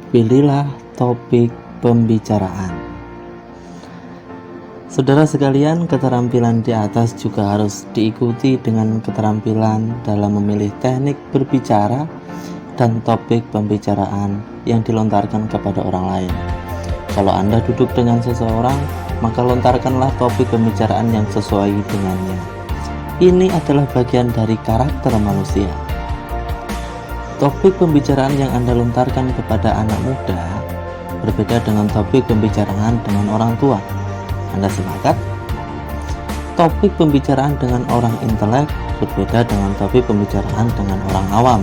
Pilihlah topik pembicaraan. Saudara sekalian, keterampilan di atas juga harus diikuti dengan keterampilan dalam memilih teknik berbicara dan topik pembicaraan yang dilontarkan kepada orang lain. Kalau Anda duduk dengan seseorang, maka lontarkanlah topik pembicaraan yang sesuai dengannya. Ini adalah bagian dari karakter manusia. Topik pembicaraan yang Anda lontarkan kepada anak muda berbeda dengan topik pembicaraan dengan orang tua. Anda sepakat? Topik pembicaraan dengan orang intelek berbeda dengan topik pembicaraan dengan orang awam.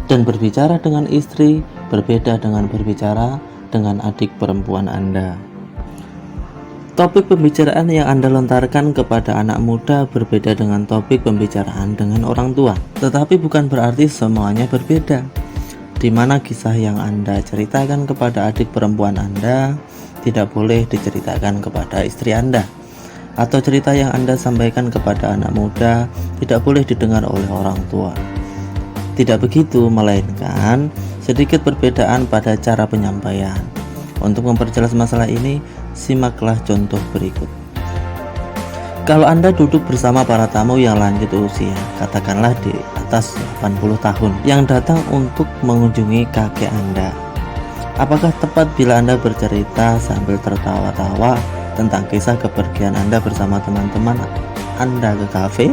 Dan berbicara dengan istri berbeda dengan berbicara dengan adik perempuan Anda. Topik pembicaraan yang Anda lontarkan kepada anak muda berbeda dengan topik pembicaraan dengan orang tua. Tetapi bukan berarti semuanya berbeda. Di mana kisah yang Anda ceritakan kepada adik perempuan Anda tidak boleh diceritakan kepada istri Anda. Atau cerita yang Anda sampaikan kepada anak muda tidak boleh didengar oleh orang tua. Tidak begitu, melainkan sedikit perbedaan pada cara penyampaian. Untuk memperjelas masalah ini, simaklah contoh berikut. Kalau Anda duduk bersama para tamu yang lanjut usia, katakanlah di atas 80 tahun, yang datang untuk mengunjungi kakek Anda, apakah tepat bila Anda bercerita sambil tertawa-tawa tentang kisah kepergian Anda bersama teman-teman Anda ke kafe?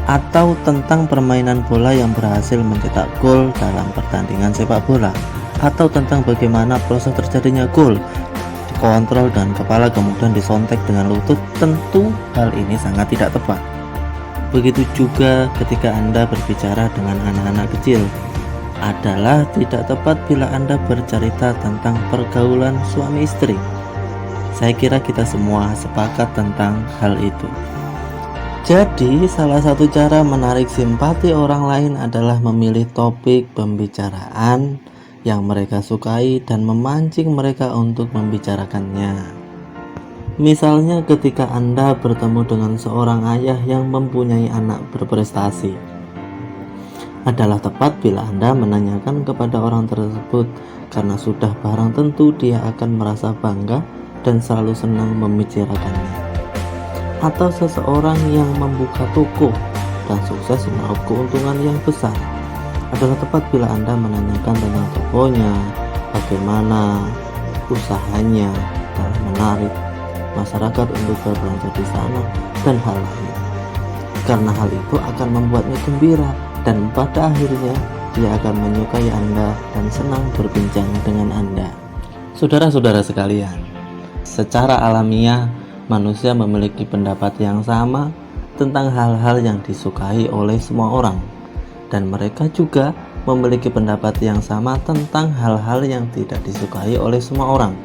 Atau tentang permainan bola yang berhasil mencetak gol dalam pertandingan sepak bola? Atau tentang bagaimana proses terjadinya gol dikontrol dan kepala kemudian disontek dengan lutut? Tentu hal ini sangat tidak tepat. Begitu juga ketika Anda berbicara dengan anak-anak kecil. Adalah tidak tepat bila Anda bercerita tentang pergaulan suami istri. Saya kira kita semua sepakat tentang hal itu. Jadi, salah satu cara menarik simpati orang lain adalah memilih topik pembicaraan yang mereka sukai dan memancing mereka untuk membicarakannya. Misalnya ketika Anda bertemu dengan seorang ayah yang mempunyai anak berprestasi. Adalah tepat bila Anda menanyakan kepada orang tersebut karena sudah barang tentu dia akan merasa bangga dan selalu senang membicarakannya. Atau seseorang yang membuka toko dan sukses meraup keuntungan yang besar. Adalah tepat bila Anda menanyakan tentang tokonya, bagaimana usahanya dalam menarik masyarakat untuk berbelanja di sana, dan hal lain. Karena hal itu akan membuatnya gembira dan pada akhirnya dia akan menyukai Anda dan senang berbincang dengan Anda. Saudara-saudara sekalian, secara alamiah manusia memiliki pendapat yang sama tentang hal-hal yang disukai oleh semua orang, dan mereka juga memiliki pendapat yang sama tentang hal-hal yang tidak disukai oleh semua orang.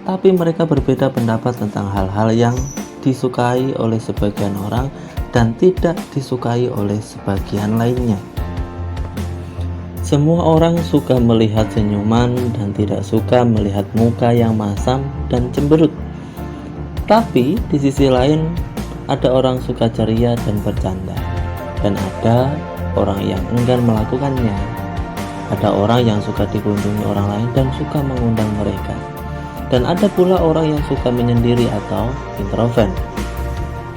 Tapi mereka berbeda pendapat tentang hal-hal yang disukai oleh sebagian orang dan tidak disukai oleh sebagian lainnya. Semua orang suka melihat senyuman dan tidak suka melihat muka yang masam dan cemberut. Tapi di sisi lain ada orang suka ceria dan bercanda, dan ada orang yang enggan melakukannya. Ada orang yang suka dikunjungi orang lain dan suka mengundang mereka. Dan ada pula orang yang suka menyendiri atau introvert.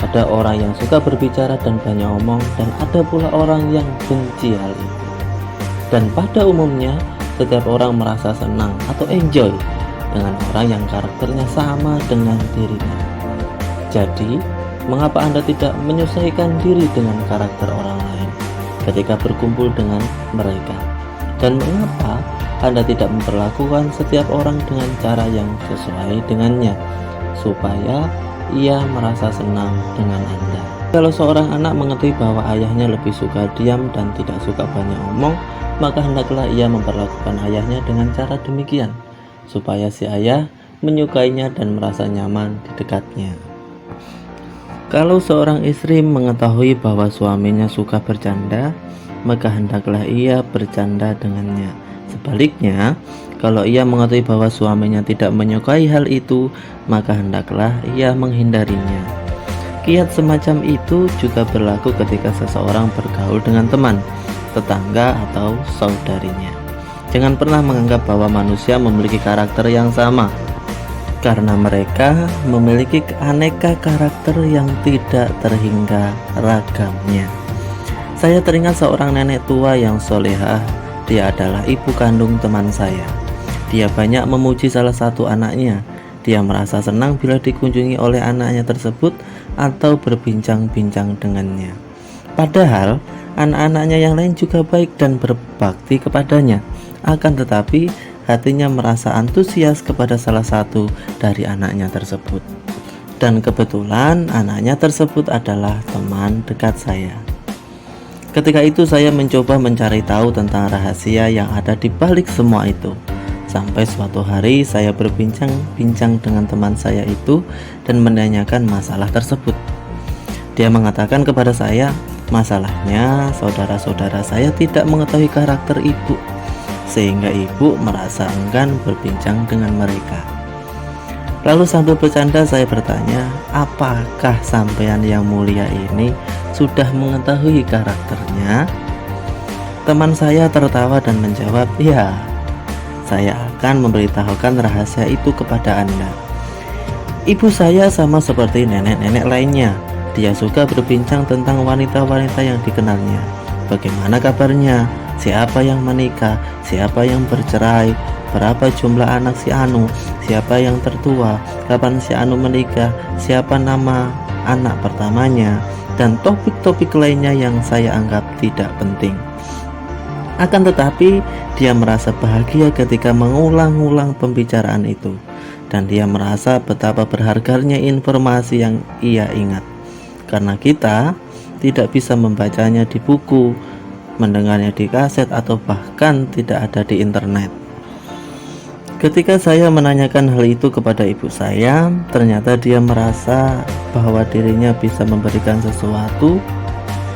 Ada orang yang suka berbicara dan banyak omong, dan ada pula orang yang benci hal itu. Dan pada umumnya setiap orang merasa senang atau enjoy dengan orang yang karakternya sama dengan dirinya. Jadi, mengapa Anda tidak menyesuaikan diri dengan karakter orang lain ketika berkumpul dengan mereka? Dan mengapa Anda tidak memperlakukan setiap orang dengan cara yang sesuai dengannya, supaya ia merasa senang dengan Anda? Kalau seorang anak mengerti bahwa ayahnya lebih suka diam dan tidak suka banyak omong, maka hendaklah ia memperlakukan ayahnya dengan cara demikian, supaya si ayah menyukainya dan merasa nyaman di dekatnya. Kalau seorang istri mengetahui bahwa suaminya suka bercanda, maka hendaklah ia bercanda dengannya. Sebaliknya, kalau ia mengetahui bahwa suaminya tidak menyukai hal itu, maka hendaklah ia menghindarinya. Kiat semacam itu juga berlaku ketika seseorang bergaul dengan teman, tetangga, atau saudarinya. Jangan pernah menganggap bahwa manusia memiliki karakter yang sama, karena mereka memiliki aneka karakter yang tidak terhingga ragamnya. Saya teringat seorang nenek tua yang solehah. Dia adalah ibu kandung teman saya. Dia banyak memuji salah satu anaknya. Dia merasa senang bila dikunjungi oleh anaknya tersebut atau berbincang-bincang dengannya. Padahal anak-anaknya yang lain juga baik dan berbakti kepadanya. Akan tetapi hatinya merasa antusias kepada salah satu dari anaknya tersebut. Dan kebetulan anaknya tersebut adalah teman dekat saya. Ketika itu saya mencoba mencari tahu tentang rahasia yang ada di balik semua itu. Sampai suatu hari saya berbincang-bincang dengan teman saya itu dan menanyakan masalah tersebut. Dia mengatakan kepada saya, masalahnya saudara-saudara saya tidak mengetahui karakter ibu, sehingga ibu merasa enggan berbincang dengan mereka. Lalu sambil bercanda saya bertanya, apakah sampean yang mulia ini sudah mengetahui karakternya? Teman saya tertawa dan menjawab, ya, saya akan memberitahukan rahasia itu kepada Anda. Ibu saya sama seperti nenek-nenek lainnya. Dia suka berbincang tentang wanita-wanita yang dikenalnya. Bagaimana kabarnya? Siapa yang menikah? Siapa yang bercerai? Berapa jumlah anak si Anu? Siapa yang tertua? Kapan si Anu menikah? Siapa nama anak pertamanya? Dan topik-topik lainnya yang saya anggap tidak penting. Akan tetapi dia merasa bahagia ketika mengulang-ulang pembicaraan itu, dan dia merasa betapa berharganya informasi yang ia ingat, karena kita tidak bisa membacanya di buku, mendengarnya di kaset, atau bahkan tidak ada di internet. Ketika saya menanyakan hal itu kepada ibu saya, ternyata dia merasa bahwa dirinya bisa memberikan sesuatu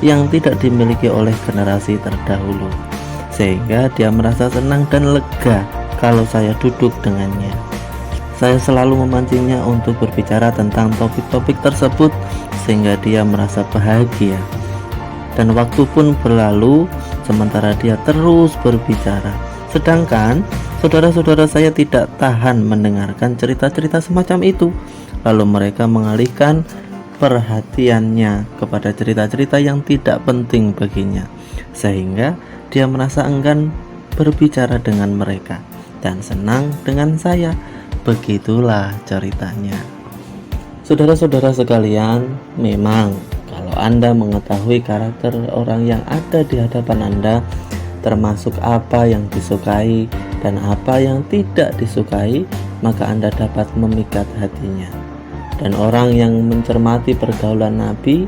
yang tidak dimiliki oleh generasi terdahulu, sehingga dia merasa senang dan lega kalau saya duduk dengannya. Saya selalu memancingnya untuk berbicara tentang topik-topik tersebut sehingga dia merasa bahagia. Dan waktu pun berlalu sementara dia terus berbicara. Sedangkan saudara-saudara saya tidak tahan mendengarkan cerita-cerita semacam itu. Lalu mereka mengalihkan perhatiannya kepada cerita-cerita yang tidak penting baginya, sehingga dia merasa enggan berbicara dengan mereka dan senang dengan saya. Begitulah ceritanya. Saudara-saudara sekalian, memang kalau Anda mengetahui karakter orang yang ada di hadapan Anda, termasuk apa yang disukai dan apa yang tidak disukai, maka Anda dapat memikat hatinya. Dan orang yang mencermati pergaulan Nabi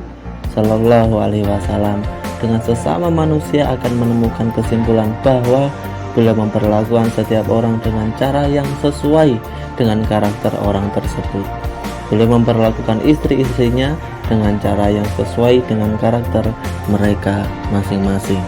Shallallahu Alaihi Wasallam dengan sesama manusia akan menemukan kesimpulan bahwa beliau memperlakukan setiap orang dengan cara yang sesuai dengan karakter orang tersebut. Beliau memperlakukan istri-istrinya dengan cara yang sesuai dengan karakter mereka masing-masing.